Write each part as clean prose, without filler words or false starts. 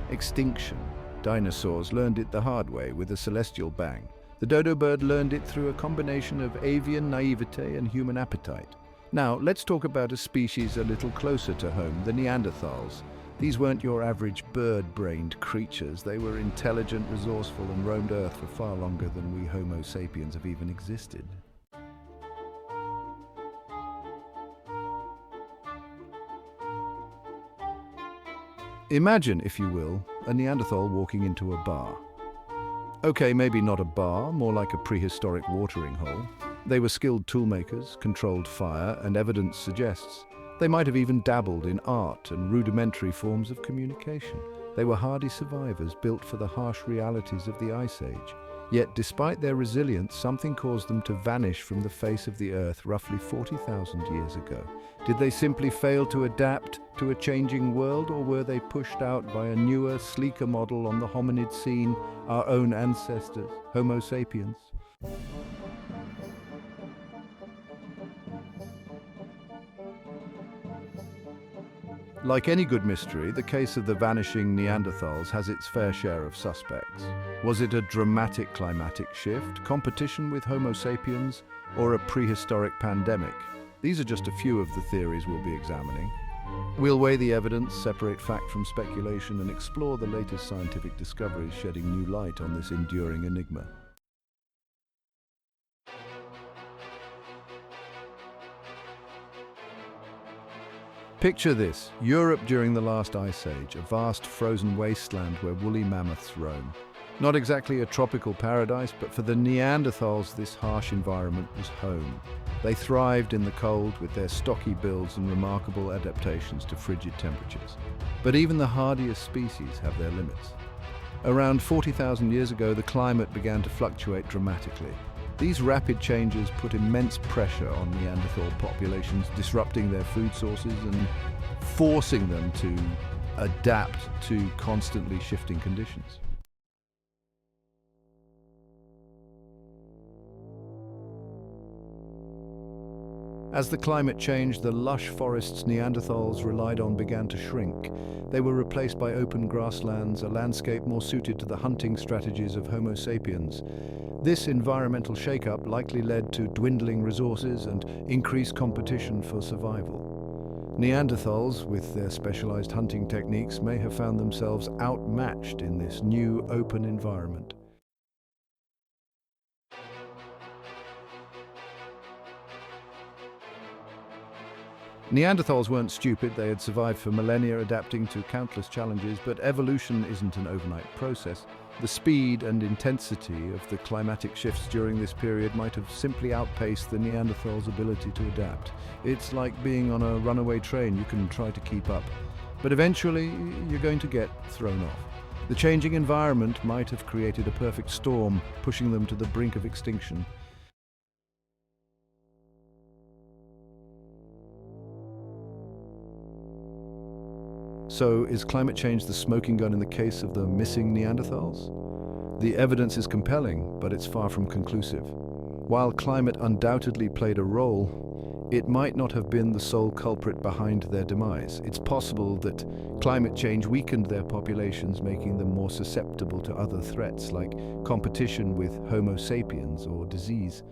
Extinction. Dinosaurs learned it the hard way with a celestial bang. The dodo bird learned it through a combination of avian naivete and human appetite. Now, let's talk about a species a little closer to home, the Neanderthals. These weren't your average bird-brained creatures. They were intelligent, resourceful, and roamed Earth for far longer than we Homo sapiens have even existed. Imagine, if you will, a Neanderthal walking into a bar. Okay, maybe not a bar, more like a prehistoric watering hole. They were skilled toolmakers, controlled fire, and evidence suggests they might have even dabbled in art and rudimentary forms of communication. They were hardy survivors built for the harsh realities of the Ice Age. Yet, despite their resilience, something caused them to vanish from the face of the Earth roughly 40,000 years ago. Did they simply fail to adapt to a changing world, or were they pushed out by a newer, sleeker model on the hominid scene, our own ancestors, Homo sapiens? Like any good mystery, the case of the vanishing Neanderthals has its fair share of suspects. Was it a dramatic climatic shift, competition with Homo sapiens, or a prehistoric pandemic? These are just a few of the theories we'll be examining. We'll weigh the evidence, separate fact from speculation, and explore the latest scientific discoveries shedding new light on this enduring enigma. Picture this: Europe during the last ice age, a vast frozen wasteland where woolly mammoths roam. Not exactly a tropical paradise, but for the Neanderthals this harsh environment was home. They thrived in the cold with their stocky builds and remarkable adaptations to frigid temperatures. But even the hardiest species have their limits. Around 40,000 years ago, the climate began to fluctuate dramatically. These rapid changes put immense pressure on Neanderthal populations, disrupting their food sources and forcing them to adapt to constantly shifting conditions. As the climate changed, the lush forests Neanderthals relied on began to shrink. They were replaced by open grasslands, a landscape more suited to the hunting strategies of Homo sapiens. This environmental shakeup likely led to dwindling resources and increased competition for survival. Neanderthals, with their specialized hunting techniques, may have found themselves outmatched in this new open environment. Neanderthals weren't stupid. They had survived for millennia, adapting to countless challenges, but evolution isn't an overnight process. The speed and intensity of the climatic shifts during this period might have simply outpaced the Neanderthals' ability to adapt. It's like being on a runaway train. You can try to keep up, but eventually you're going to get thrown off. The changing environment might have created a perfect storm, pushing them to the brink of extinction. So, is climate change the smoking gun in the case of the missing Neanderthals? The evidence is compelling, but it's far from conclusive. While climate undoubtedly played a role, it might not have been the sole culprit behind their demise. It's possible that climate change weakened their populations, making them more susceptible to other threats like competition with Homo sapiens or disease.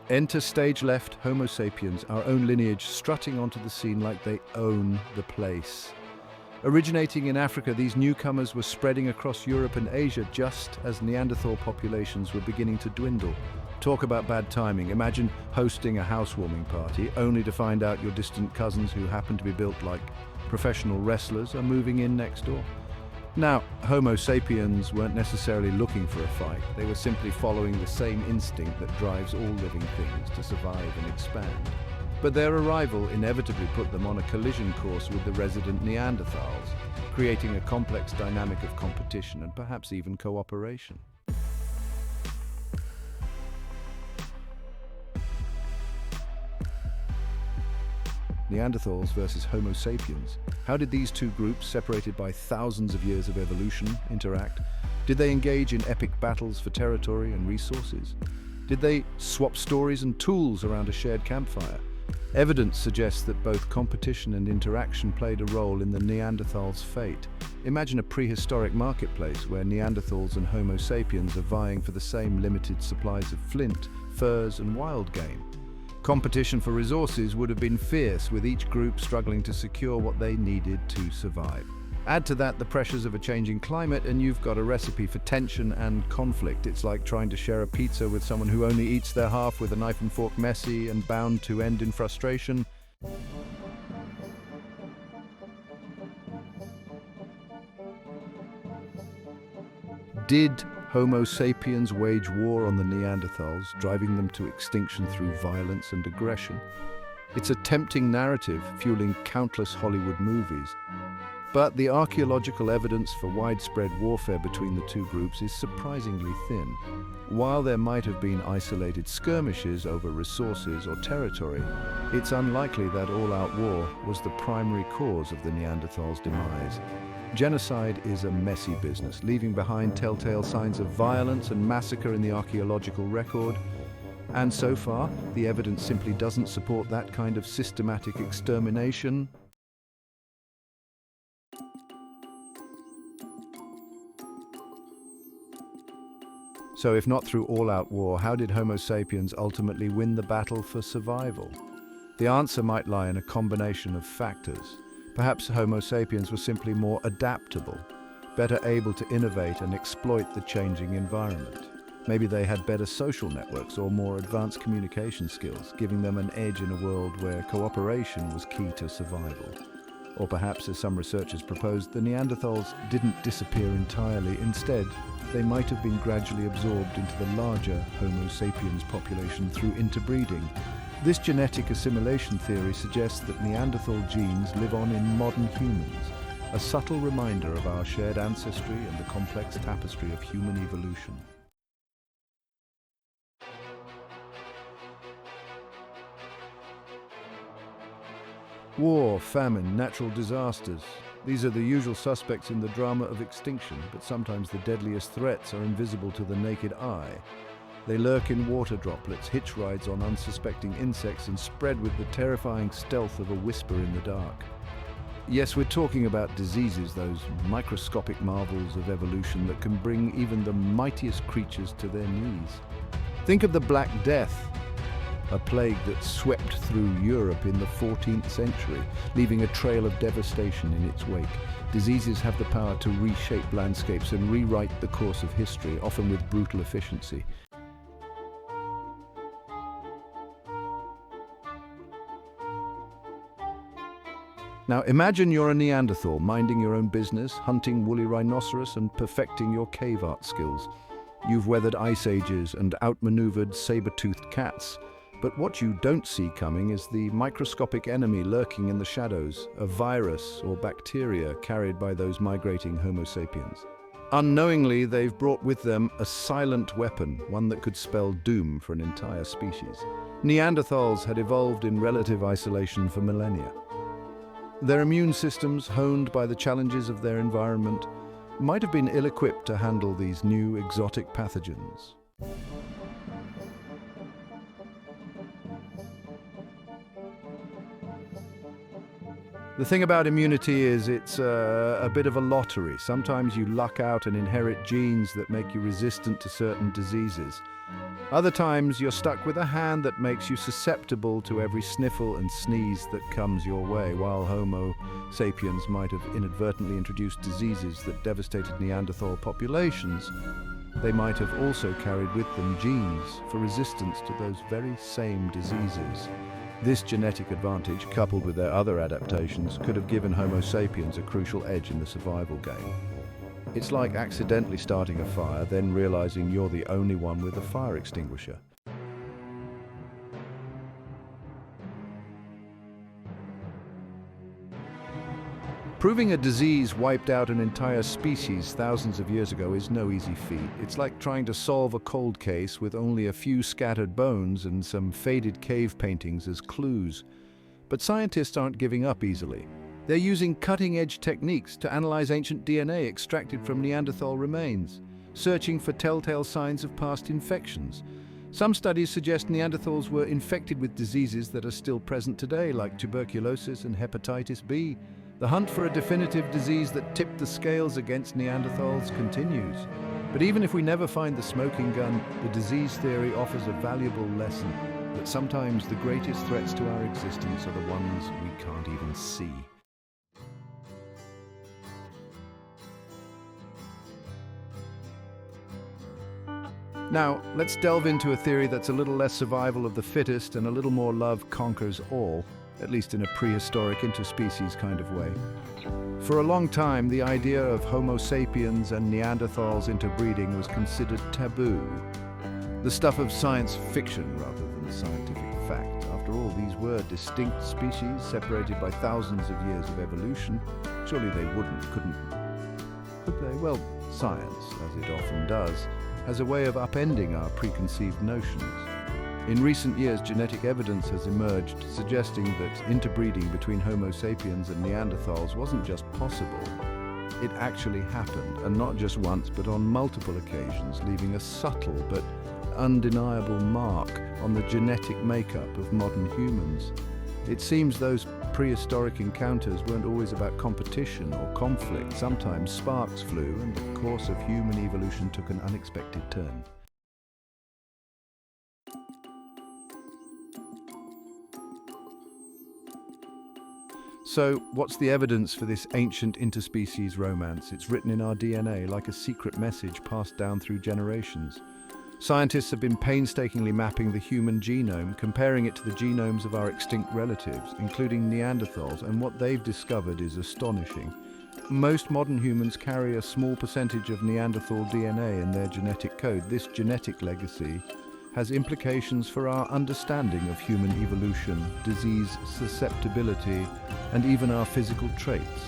Enter stage left, Homo sapiens, our own lineage, strutting onto the scene like they own the place. Originating in Africa, these newcomers were spreading across Europe and Asia just as Neanderthal populations were beginning to dwindle. Talk about bad timing. Imagine hosting a housewarming party only to find out your distant cousins, who happen to be built like professional wrestlers, are moving in next door. Now, Homo sapiens weren't necessarily looking for a fight. They were simply following the same instinct that drives all living things to survive and expand. But their arrival inevitably put them on a collision course with the resident Neanderthals, creating a complex dynamic of competition and perhaps even cooperation. Neanderthals versus Homo sapiens. How did these two groups, separated by thousands of years of evolution, interact? Did they engage in epic battles for territory and resources? Did they swap stories and tools around a shared campfire? Evidence suggests that both competition and interaction played a role in the Neanderthals' fate. Imagine a prehistoric marketplace where Neanderthals and Homo sapiens are vying for the same limited supplies of flint, furs, and wild game. Competition for resources would have been fierce, with each group struggling to secure what they needed to survive. Add to that the pressures of a changing climate and you've got a recipe for tension and conflict. It's like trying to share a pizza with someone who only eats their half, with a knife and fork, messy and bound to end in frustration. Did Homo sapiens wage war on the Neanderthals, driving them to extinction through violence and aggression? It's a tempting narrative, fueling countless Hollywood movies. But the archaeological evidence for widespread warfare between the two groups is surprisingly thin. While there might have been isolated skirmishes over resources or territory, it's unlikely that all-out war was the primary cause of the Neanderthals' demise. Genocide is a messy business, leaving behind telltale signs of violence and massacre in the archaeological record. And so far, the evidence simply doesn't support that kind of systematic extermination. So if not through all-out war, how did Homo sapiens ultimately win the battle for survival? The answer might lie in a combination of factors. Perhaps Homo sapiens were simply more adaptable, better able to innovate and exploit the changing environment. Maybe they had better social networks or more advanced communication skills, giving them an edge in a world where cooperation was key to survival. Or perhaps, as some researchers proposed, the Neanderthals didn't disappear entirely. Instead, they might have been gradually absorbed into the larger Homo sapiens population through interbreeding. This genetic assimilation theory suggests that Neanderthal genes live on in modern humans, a subtle reminder of our shared ancestry and the complex tapestry of human evolution. War, famine, natural disasters. These are the usual suspects in the drama of extinction, but sometimes the deadliest threats are invisible to the naked eye. They lurk in water droplets, hitch rides on unsuspecting insects, and spread with the terrifying stealth of a whisper in the dark. Yes, we're talking about diseases, those microscopic marvels of evolution that can bring even the mightiest creatures to their knees. Think of the Black Death, a plague that swept through Europe in the 14th century, leaving a trail of devastation in its wake. Diseases have the power to reshape landscapes and rewrite the course of history, often with brutal efficiency. Now imagine you're a Neanderthal, minding your own business, hunting woolly rhinoceros and perfecting your cave art skills. You've weathered ice ages and outmaneuvered saber-toothed cats. But what you don't see coming is the microscopic enemy lurking in the shadows, a virus or bacteria carried by those migrating Homo sapiens. Unknowingly, they've brought with them a silent weapon, one that could spell doom for an entire species. Neanderthals had evolved in relative isolation for millennia. Their immune systems, honed by the challenges of their environment, might have been ill-equipped to handle these new exotic pathogens. The thing about immunity is it's a bit of a lottery. Sometimes you luck out and inherit genes that make you resistant to certain diseases. Other times you're stuck with a hand that makes you susceptible to every sniffle and sneeze that comes your way. While Homo sapiens might have inadvertently introduced diseases that devastated Neanderthal populations, they might have also carried with them genes for resistance to those very same diseases. This genetic advantage, coupled with their other adaptations, could have given Homo sapiens a crucial edge in the survival game. It's like accidentally starting a fire, then realizing you're the only one with a fire extinguisher. Proving a disease wiped out an entire species thousands of years ago is no easy feat. It's like trying to solve a cold case with only a few scattered bones and some faded cave paintings as clues. But scientists aren't giving up easily. They're using cutting-edge techniques to analyze ancient DNA extracted from Neanderthal remains. searching for telltale signs of past infections. Some studies suggest Neanderthals were infected with diseases that are still present today, like tuberculosis and hepatitis B. The hunt for a definitive disease that tipped the scales against Neanderthals continues. But even if we never find the smoking gun, the disease theory offers a valuable lesson that sometimes the greatest threats to our existence are the ones we can't even see. Now, let's delve into a theory that's a little less survival of the fittest and a little more love conquers all, at least in a prehistoric interspecies kind of way. For a long time, the idea of Homo sapiens and Neanderthals interbreeding was considered taboo, the stuff of science fiction rather than scientific fact. After all, these were distinct species separated by thousands of years of evolution. Surely they couldn't, could they? Well, science, as it often does, has a way of upending our preconceived notions. In recent years, genetic evidence has emerged suggesting that interbreeding between Homo sapiens and Neanderthals wasn't just possible, it actually happened, and not just once, but on multiple occasions, leaving a subtle but undeniable mark on the genetic makeup of modern humans. It seems those prehistoric encounters weren't always about competition or conflict. Sometimes sparks flew and the course of human evolution took an unexpected turn. So, what's the evidence for this ancient interspecies romance? It's written in our DNA like a secret message passed down through generations. Scientists have been painstakingly mapping the human genome, comparing it to the genomes of our extinct relatives, including Neanderthals, and what they've discovered is astonishing. Most modern humans carry a small percentage of Neanderthal DNA in their genetic code. This genetic legacy has implications for our understanding of human evolution, disease susceptibility, and even our physical traits.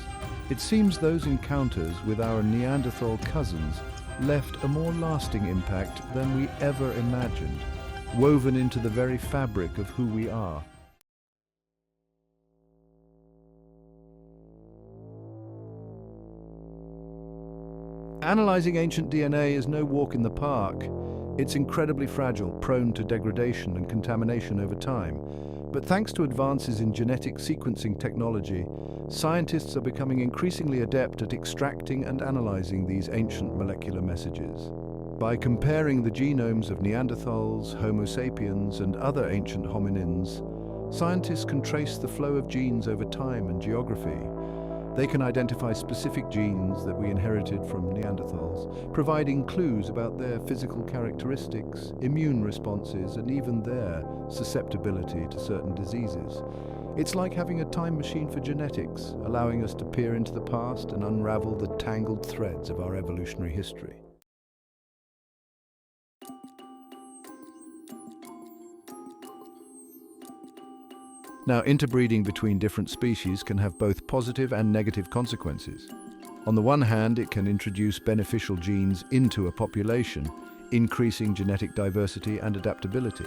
It seems those encounters with our Neanderthal cousins left a more lasting impact than we ever imagined, woven into the very fabric of who we are. Analyzing ancient DNA is no walk in the park. It's incredibly fragile, prone to degradation and contamination over time. But thanks to advances in genetic sequencing technology, scientists are becoming increasingly adept at extracting and analyzing these ancient molecular messages. By comparing the genomes of Neanderthals, Homo sapiens, and other ancient hominins, scientists can trace the flow of genes over time and geography. They can identify specific genes that we inherited from Neanderthals, providing clues about their physical characteristics, immune responses, and even their susceptibility to certain diseases. It's like having a time machine for genetics, allowing us to peer into the past and unravel the tangled threads of our evolutionary history. Now, interbreeding between different species can have both positive and negative consequences. On the one hand, it can introduce beneficial genes into a population, increasing genetic diversity and adaptability.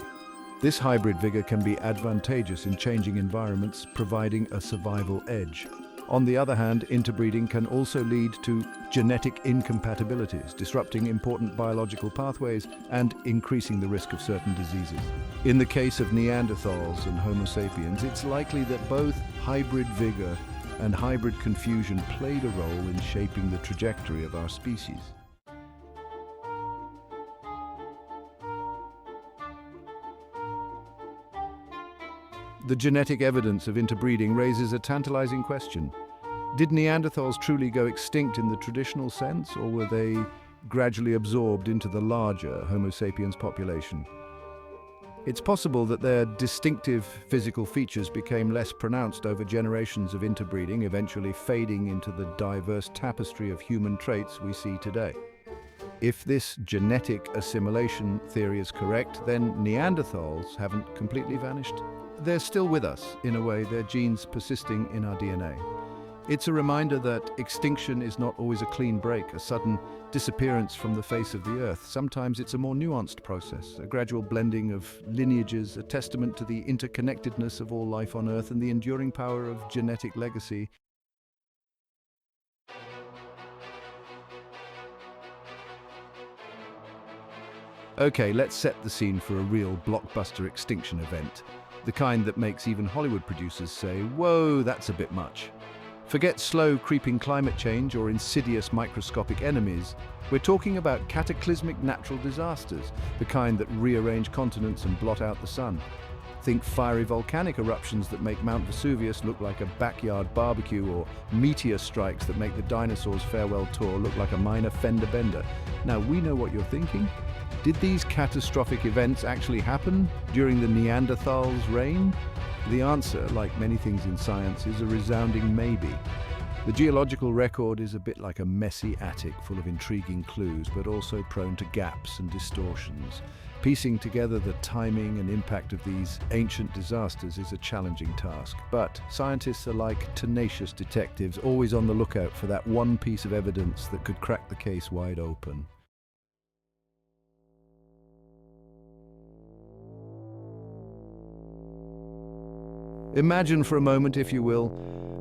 This hybrid vigor can be advantageous in changing environments, providing a survival edge. On the other hand, interbreeding can also lead to genetic incompatibilities, disrupting important biological pathways and increasing the risk of certain diseases. In the case of Neanderthals and Homo sapiens, it's likely that both hybrid vigor and hybrid confusion played a role in shaping the trajectory of our species. The genetic evidence of interbreeding raises a tantalizing question. Did Neanderthals truly go extinct in the traditional sense, or were they gradually absorbed into the larger Homo sapiens population? It's possible that their distinctive physical features became less pronounced over generations of interbreeding, eventually fading into the diverse tapestry of human traits we see today. If this genetic assimilation theory is correct, then Neanderthals haven't completely vanished. They're still with us, in a way, their genes persisting in our DNA. It's a reminder that extinction is not always a clean break, a sudden disappearance from the face of the earth. Sometimes it's a more nuanced process, a gradual blending of lineages, a testament to the interconnectedness of all life on earth and the enduring power of genetic legacy. Okay, let's set the scene for a real blockbuster extinction event. The kind that makes even Hollywood producers say, whoa, that's a bit much. Forget slow, creeping climate change or insidious microscopic enemies. We're talking about cataclysmic natural disasters, the kind that rearrange continents and blot out the sun. Think fiery volcanic eruptions that make Mount Vesuvius look like a backyard barbecue, or meteor strikes that make the Dinosaurs' farewell tour look like a minor fender bender. Now, we know what you're thinking. Did these catastrophic events actually happen during the Neanderthals' reign? The answer, like many things in science, is a resounding maybe. The geological record is a bit like a messy attic full of intriguing clues, but also prone to gaps and distortions. Piecing together the timing and impact of these ancient disasters is a challenging task, but scientists are like tenacious detectives, always on the lookout for that one piece of evidence that could crack the case wide open. Imagine for a moment, if you will,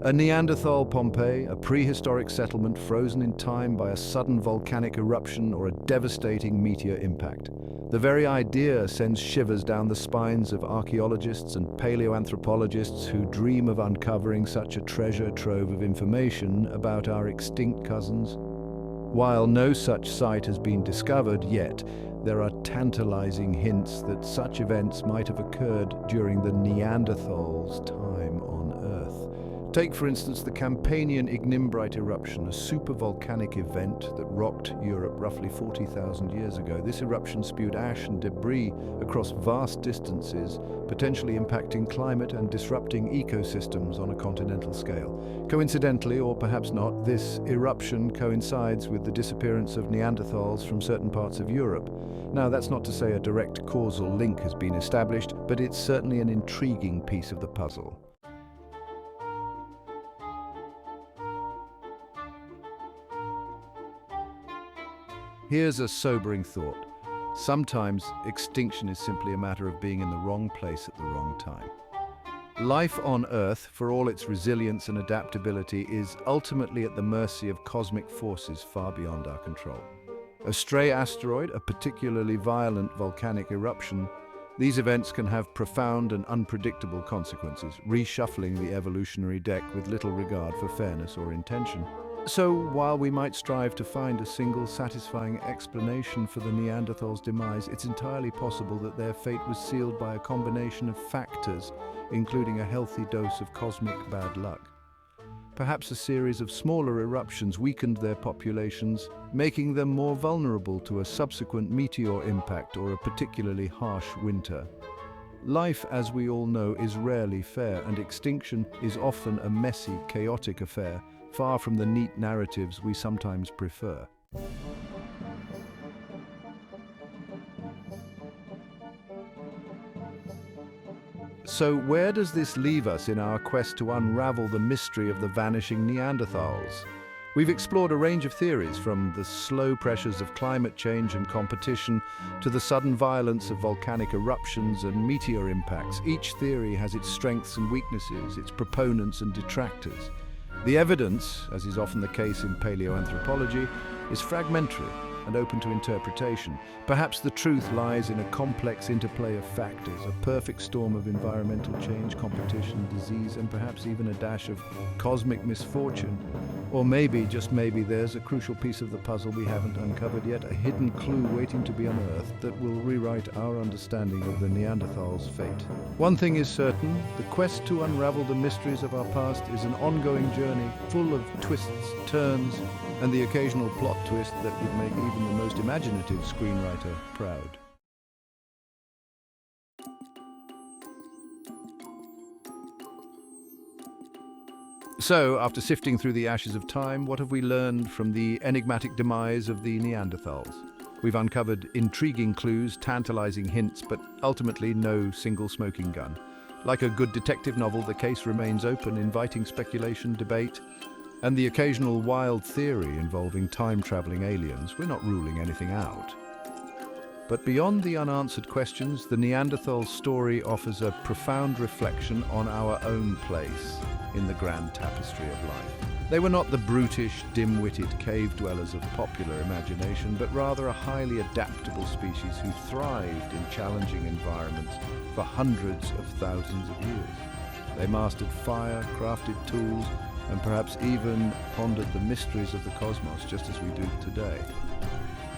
a Neanderthal Pompeii, a prehistoric settlement frozen in time by a sudden volcanic eruption or a devastating meteor impact. The very idea sends shivers down the spines of archaeologists and paleoanthropologists who dream of uncovering such a treasure trove of information about our extinct cousins. While no such site has been discovered yet, there are tantalizing hints that such events might have occurred during the Neanderthals' time on Earth. Take, for instance, the Campanian ignimbrite eruption, a supervolcanic event that rocked Europe roughly 40,000 years ago. This eruption spewed ash and debris across vast distances, potentially impacting climate and disrupting ecosystems on a continental scale. Coincidentally, or perhaps not, this eruption coincides with the disappearance of Neanderthals from certain parts of Europe. Now, that's not to say a direct causal link has been established, but it's certainly an intriguing piece of the puzzle. Here's a sobering thought. Sometimes extinction is simply a matter of being in the wrong place at the wrong time. Life on Earth, for all its resilience and adaptability, is ultimately at the mercy of cosmic forces far beyond our control. A stray asteroid, a particularly violent volcanic eruption, these events can have profound and unpredictable consequences, reshuffling the evolutionary deck with little regard for fairness or intention. So, while we might strive to find a single satisfying explanation for the Neanderthals' demise, it's entirely possible that their fate was sealed by a combination of factors, including a healthy dose of cosmic bad luck. Perhaps a series of smaller eruptions weakened their populations, making them more vulnerable to a subsequent meteor impact or a particularly harsh winter. Life, as we all know, is rarely fair, and extinction is often a messy, chaotic affair, far from the neat narratives we sometimes prefer. So where does this leave us in our quest to unravel the mystery of the vanishing Neanderthals? We've explored a range of theories, from the slow pressures of climate change and competition to the sudden violence of volcanic eruptions and meteor impacts. Each theory has its strengths and weaknesses, its proponents and detractors. The evidence, as is often the case in paleoanthropology, is fragmentary and open to interpretation. Perhaps the truth lies in a complex interplay of factors, a perfect storm of environmental change, competition, disease, and perhaps even a dash of cosmic misfortune. Or maybe, just maybe, there's a crucial piece of the puzzle we haven't uncovered yet, a hidden clue waiting to be unearthed that will rewrite our understanding of the Neanderthals' fate. One thing is certain: the quest to unravel the mysteries of our past is an ongoing journey full of twists, turns, and the occasional plot twist that would make even the most imaginative screenwriter proud. So, after sifting through the ashes of time, what have we learned from the enigmatic demise of the Neanderthals? We've uncovered intriguing clues, tantalizing hints, but ultimately no single smoking gun. Like a good detective novel, the case remains open, inviting speculation, debate, and the occasional wild theory involving time-traveling aliens. We're not ruling anything out. But beyond the unanswered questions, the Neanderthal story offers a profound reflection on our own place in the grand tapestry of life. They were not the brutish, dim-witted cave dwellers of popular imagination, but rather a highly adaptable species who thrived in challenging environments for hundreds of thousands of years. They mastered fire, crafted tools, and perhaps even pondered the mysteries of the cosmos, just as we do today.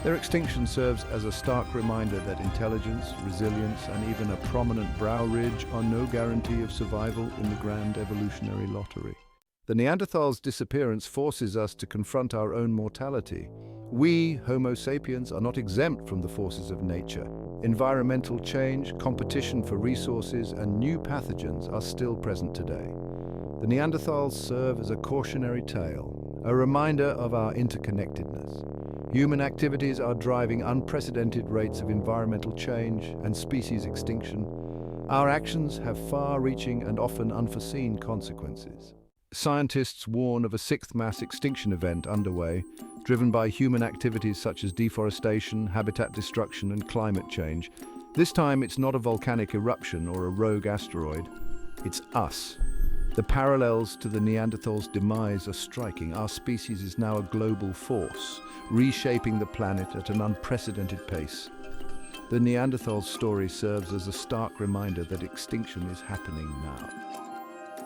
Their extinction serves as a stark reminder that intelligence, resilience, and even a prominent brow ridge are no guarantee of survival in the grand evolutionary lottery. The Neanderthals' disappearance forces us to confront our own mortality. We, Homo sapiens, are not exempt from the forces of nature. Environmental change, competition for resources, and new pathogens are still present today. The Neanderthals serve as a cautionary tale, a reminder of our interconnectedness. Human activities are driving unprecedented rates of environmental change and species extinction. Our actions have far-reaching and often unforeseen consequences. Scientists warn of a sixth mass extinction event underway, driven by human activities such as deforestation, habitat destruction, and climate change. This time, it's not a volcanic eruption or a rogue asteroid. It's us. The parallels to the Neanderthals' demise are striking. Our species is now a global force, reshaping the planet at an unprecedented pace. The Neanderthals' story serves as a stark reminder that extinction is happening now.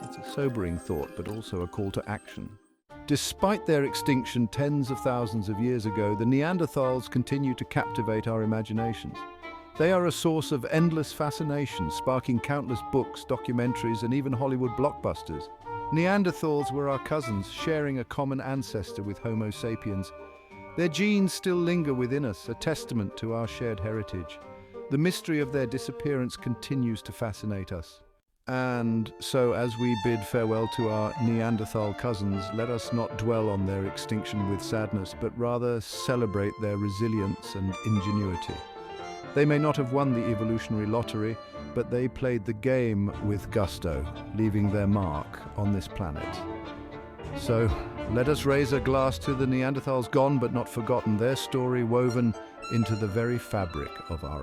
It's a sobering thought, but also a call to action. Despite their extinction tens of thousands of years ago, the Neanderthals continue to captivate our imaginations. They are a source of endless fascination, sparking countless books, documentaries, and even Hollywood blockbusters. Neanderthals were our cousins, sharing a common ancestor with Homo sapiens. Their genes still linger within us, a testament to our shared heritage. The mystery of their disappearance continues to fascinate us. And so, as we bid farewell to our Neanderthal cousins, let us not dwell on their extinction with sadness, but rather celebrate their resilience and ingenuity. They may not have won the evolutionary lottery, but they played the game with gusto, leaving their mark on this planet. So, let us raise a glass to the Neanderthals gone but not forgotten, their story woven into the very fabric of our